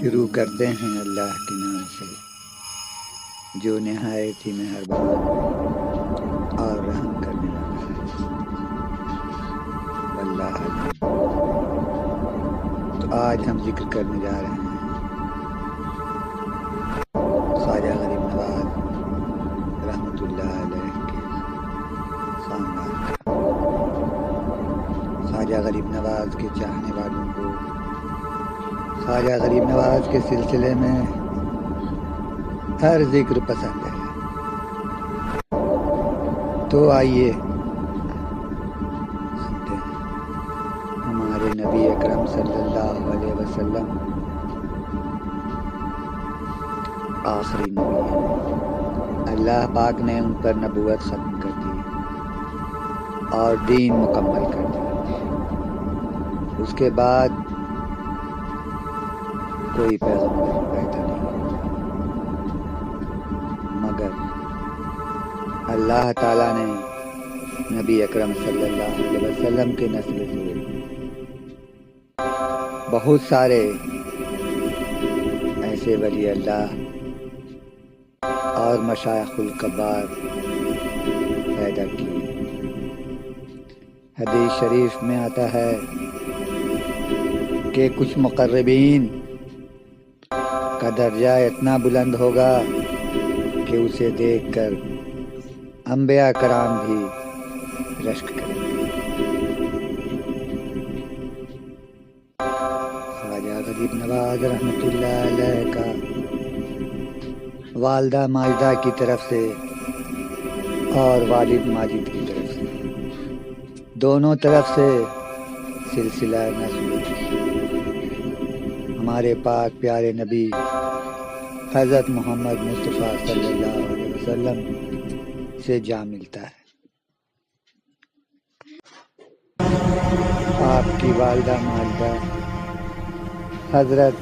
شروع کرتے ہیں اللہ کے نام سے جو نہایت ہی مہربان اور رحم کرنے والا ہے۔ واللہ علیم۔ تو آج ہم ذکر کرنے جا رہے ہیں خواجہ غریب نواز رحمۃ اللہ علیہ کے خاندان کا۔ خواجہ غریب نواز کے چاہنے والوں کو خواجہ غریب نواز کے سلسلے میں ہر ذکر پسند ہے۔ تو آئیے سنتے ہیں۔ ہمارے نبی اکرم صلی اللہ علیہ وسلم آخری نبی ہیں۔ اللہ پاک نے ان پر نبوت ختم کر دی اور دین مکمل کر دی۔ اس کے بعد کوئی پیغمبر پیدا نہیں مگر اللہ تعالیٰ نے نبی اکرم صلی اللہ علیہ وسلم کے نسل سے بہت سارے ایسے ولی اللہ اور مشائخ الکبار پیدا کیے۔ حدیث شریف میں آتا ہے کہ کچھ مقربین کا درجہ اتنا بلند ہوگا کہ اسے دیکھ کر انبیاء کرام بھی رشک کریں گے۔ خواجہ غریب نواز رحمۃ اللہ علیہ کا والدہ ماجدہ کی طرف سے اور والد ماجد کی طرف سے دونوں طرف سے سلسلہ نسل ہمارے پاک پیارے نبی حضرت محمد مصطفیٰ صلی اللہ علیہ وسلم سے جا ملتا ہے۔ آپ کی والدہ ماجدہ حضرت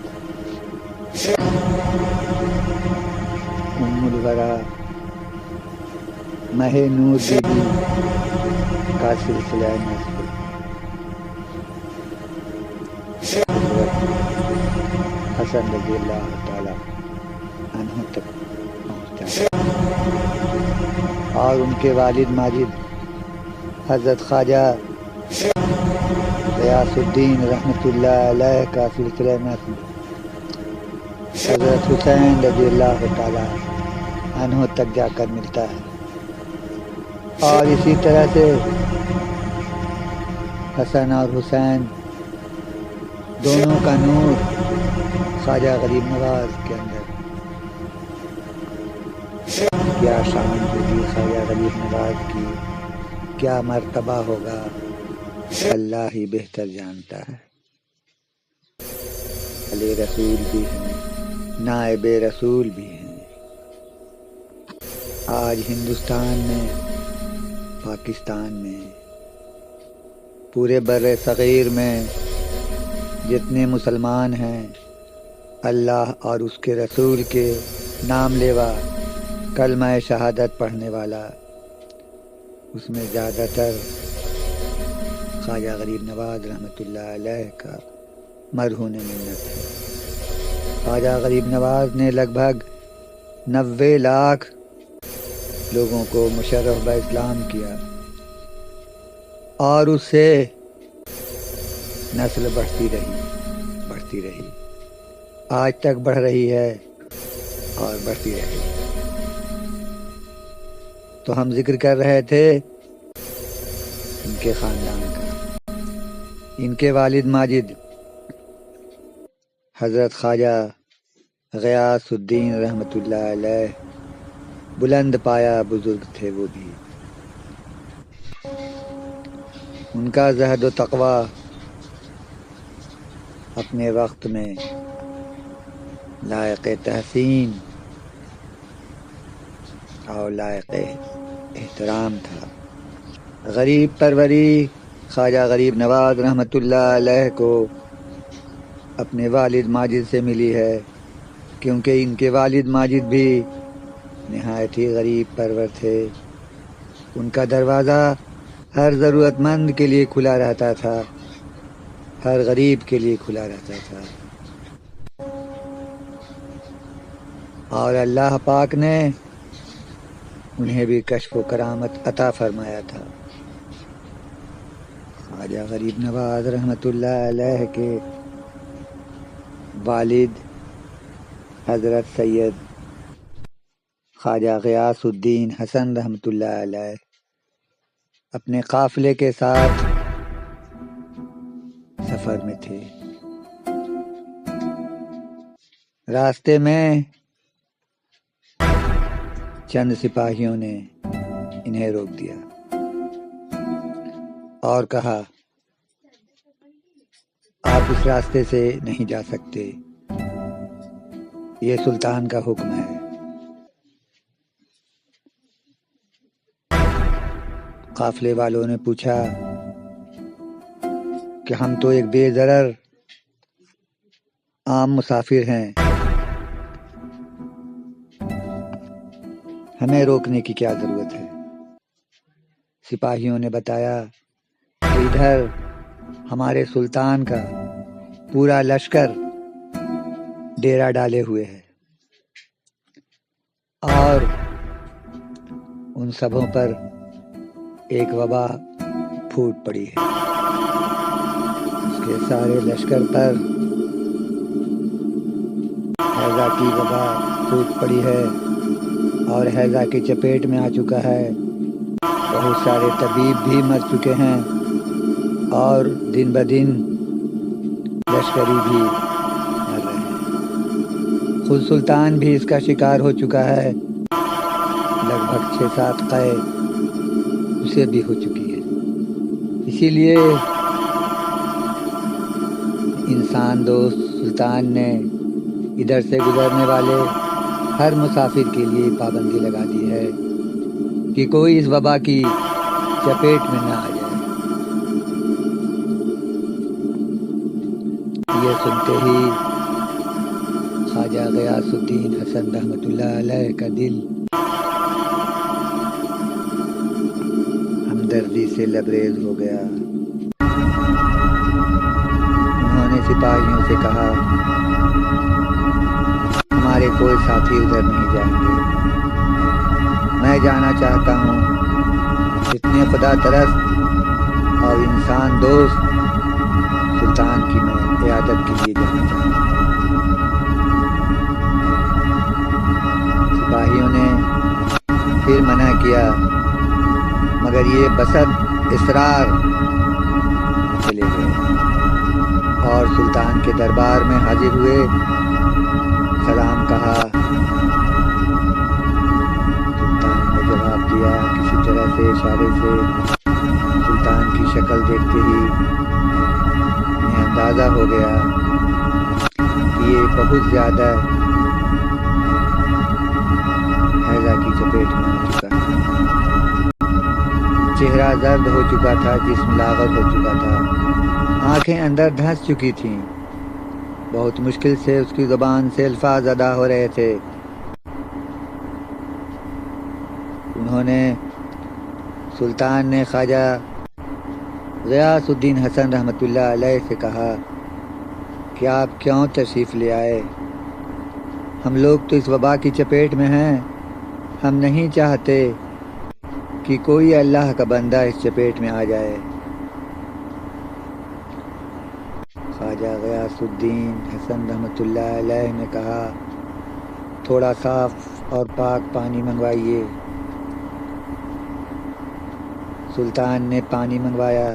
ام الورا مہ نور بی بی کا سلسلہ نسب حسن رضی اللہ تعالی عنہ تک پہنچتا ہے اور ان کے والد ماجد حضرت خواجہ غیاث الدین رحمۃ اللہ علیہ کا سلسلہ نسب حضرت حسین رضی اللہ تعالی عنہ تک جا کر ملتا ہے۔ اور اسی طرح سے حسن اور حسین دونوں کا نور خواجہ غریب نواز کے اندر کیا شان ہوگی، خواجہ غریب نواز کی کیا مرتبہ ہوگا، اللہ ہی بہتر جانتا ہے۔ علی رسول بھی ہیں، نائب رسول بھی ہیں۔ آج ہندوستان میں، پاکستان میں، پورے بر صغیر میں جتنے مسلمان ہیں، اللہ اور اس کے رسول کے نام لیوا کلمہ شہادت پڑھنے والا، اس میں زیادہ تر خواجہ غریب نواز رحمۃ اللہ علیہ کا مرہون منت ہے۔ خواجہ غریب نواز نے لگ بھگ 90 لاکھ لوگوں کو مشرف اسلام کیا اور اس سے نسل بڑھتی رہی، آج تک بڑھ رہی ہے اور بڑھتی رہے گی۔ تو ہم ذکر کر رہے تھے ان کے خاندان کا۔ ان کے والد ماجد حضرت خواجہ غیاث الدین رحمۃ اللہ علیہ بلند پایا بزرگ تھے، وہ بھی ان کا زہد و تقوی اپنے وقت میں لائق تحسین اور لائق احترام تھا۔ غریب پروری خواجہ غریب نواز رحمۃ اللہ علیہ کو اپنے والد ماجد سے ملی ہے، کیونکہ ان کے والد ماجد بھی نہایت ہی غریب پرور تھے۔ ان کا دروازہ ہر ضرورت مند کے لیے کھلا رہتا تھا، ہر غریب کے لیے کھلا رہتا تھا۔ اور اللہ پاک نے انہیں بھی کشف و کرامت عطا فرمایا تھا۔ خواجہ غریب نواز رحمۃ اللہ علیہ کے والد حضرت سید خواجہ غیاث الدین حسن رحمۃ اللہ علیہ اپنے قافلے کے ساتھ سفر میں تھے۔ راستے میں چند سپاہیوں نے انہیں روک دیا اور کہا آپ اس راستے سے نہیں جا سکتے، یہ سلطان کا حکم ہے۔ قافلے والوں نے پوچھا کہ ہم تو ایک بے ضرر عام مسافر ہیں، ہمیں روکنے کی کیا ضرورت ہے؟ سپاہیوں نے بتایا کہ ادھر ہمارے سلطان کا پورا لشکر ڈیرا ڈالے ہوئے ہے اور ان سبوں پر ایک وبا پھوٹ پڑی ہے، اس کے سارے لشکر پر ہیضہ کی وبا پھوٹ پڑی ہے اور ہیضہ کی چپیٹ میں آ چکا ہے۔ بہت سارے طبیب بھی مر چکے ہیں اور دن بدن لشکری بھی مر رہے ہیں۔ خود سلطان بھی اس کا شکار ہو چکا ہے، لگ بھگ 6-7 قے اسے بھی ہو چکی ہے۔ اسی لیے انسان دوست سلطان نے ادھر سے گزرنے والے ہر مسافر کے لیے پابندی لگا دی ہے کہ کوئی اس وبا کی چپیٹ میں نہ آ جائے۔ یہ سنتے ہی خواجہ غیاث الدین حسن رحمۃ اللہ علیہ کا دل ہمدردی سے لبریز ہو گیا۔ انہوں نے سپاہیوں سے کہا ہمارے کوئی ساتھی ادھر نہیں جائیں گے، میں جانا چاہتا ہوں، اتنے خدا ترست اور انسان دوست سلطان کی میں عیادت کے لیے جانا چاہتا ہوں۔ سپاہیوں نے پھر منع کیا مگر یہ بسط اصرار چلے گئے اور سلطان کے دربار میں حاضر ہوئے، سلام کہا۔ سلطان نے جواب دیا کسی طرح سے اشارے سے۔ سلطان کی شکل دیکھتے ہی انہیں اندازہ ہو گیا کہ یہ بہت زیادہ ہیضہ کی چپیٹ میں آ چکا ہے۔ چہرہ زرد ہو چکا تھا، جسم لاغر ہو چکا تھا، آنکھیں اندر دھنس چکی تھیں، بہت مشکل سے اس کی زبان سے الفاظ ادا ہو رہے تھے۔ انہوں نے سلطان نے خواجہ غیاث الدین حسن رحمۃ اللہ علیہ سے کہا کہ آپ کیوں تشریف لے آئے؟ ہم لوگ تو اس وبا کی چپیٹ میں ہیں، ہم نہیں چاہتے کہ کوئی اللہ کا بندہ اس چپیٹ میں آ جائے۔ خواجہ غیاث الدین حسن رحمۃ اللہ علیہ نے کہا تھوڑا صاف اور پاک پانی منگوائیے۔ سلطان نے پانی منگوایا۔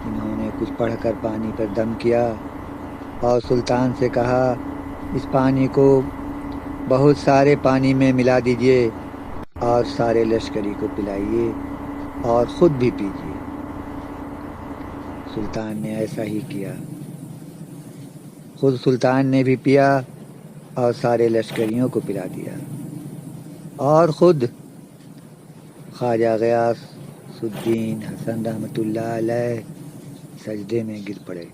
انہوں نے کچھ پڑھ کر پانی پر دم کیا اور سلطان سے کہا اس پانی کو بہت سارے پانی میں ملا دیجئے اور سارے لشکری کو پلائیے اور خود بھی پیجیے۔ سلطان نے ایسا ہی کیا، خود سلطان نے بھی پیا اور سارے لشکریوں کو پلا دیا اور خود خواجہ غیاث الدین حسن رحمۃ اللہ علیہ سجدے میں گر پڑے۔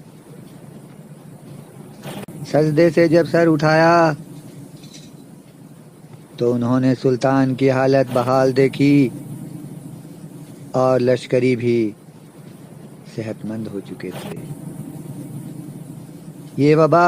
سجدے سے جب سر اٹھایا تو انہوں نے سلطان کی حالت بحال دیکھی اور لشکری بھی صحت مند ہو چکے تھے۔ یہ وبا